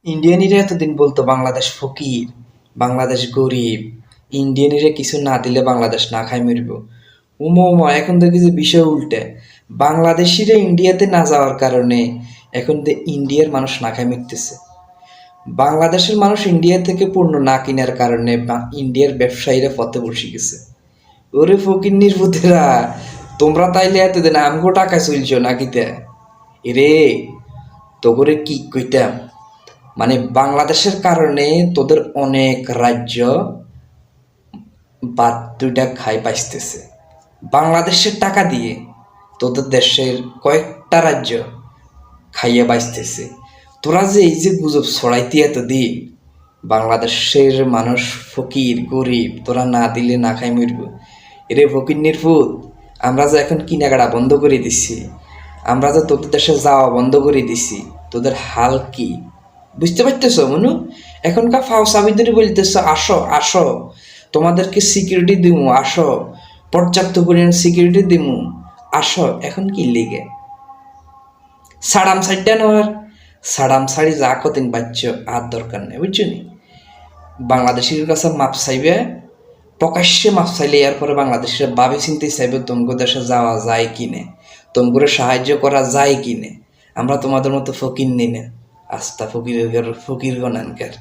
ইন্ডিয়ানিরা এতদিন বলতো বাংলাদেশ ফকির, বাংলাদেশ গরিব, ইন্ডিয়ানিরা কিছু না দিলে বাংলাদেশ না খাই মরব। উমা উমা এখন দেখি যে বিষয় উল্টে, বাংলাদেশিরা ইন্ডিয়াতে না যাওয়ার কারণে এখন ইন্ডিয়ার মানুষ না খাই মরতেছে। বাংলাদেশের মানুষ ইন্ডিয়া থেকে পণ্য না কেনার কারণে ইন্ডিয়ার ব্যবসায়ীরা পথে বসে গেছে। ওরে ফকির নির্বুদ্ধেরা, তোমরা তাইলে এতদিন আমগো টাকা চলছো নাকিতে এরে, তো করে কি কইতাম, মানে বাংলাদেশের কারণে তোদের অনেক রাজ্য বাদ দুইটা খাই পাইতেছে। বাংলাদেশের টাকা দিয়ে তোদের দেশের কয়েকটা রাজ্য খাইয়ে বাঁচতেছে। তোরা যে এই যে গুজব ছড়াইতে এতদিন বাংলাদেশের মানুষ ফকির গরিব, তোরা না দিলে না খাই মরব, এরে ফকির নির্ফুত, আমরা যে এখন কিনাকাটা বন্ধ করে দিছি, আমরা যে তোদের দেশে যাওয়া বন্ধ করে দিছি, তোদের হাল কি বুঝতে পারতেছ মনু? এখনকার ফাও সাবিদরি বলতেছ আসো আসো, তোমাদেরকে সিকিউরিটি দিমু, আসো পর্যাপ্ত পরিমাণ সিকিউরিটি দিমু, আসো। এখন কি লিগে সাড়াম সাইডটা নেওয়ার, সাড়াম সাড়ি যা কদিন বাচ্চ আর দরকার নেই, বুঝছো নি? বাংলাদেশের কাছে মাপ চাইবে, প্রকাশ্যে মাপ চাইলে এরপরে বাংলাদেশের ভাবি চিনতে চাইবে তোমাকে দেশে যাওয়া যায় কিনে, তোমাকে সাহায্য করা যায় কিনে। আমরা তোমাদের মতো ফকির নিই না, আস্তা ফকির ফকির গণানকার।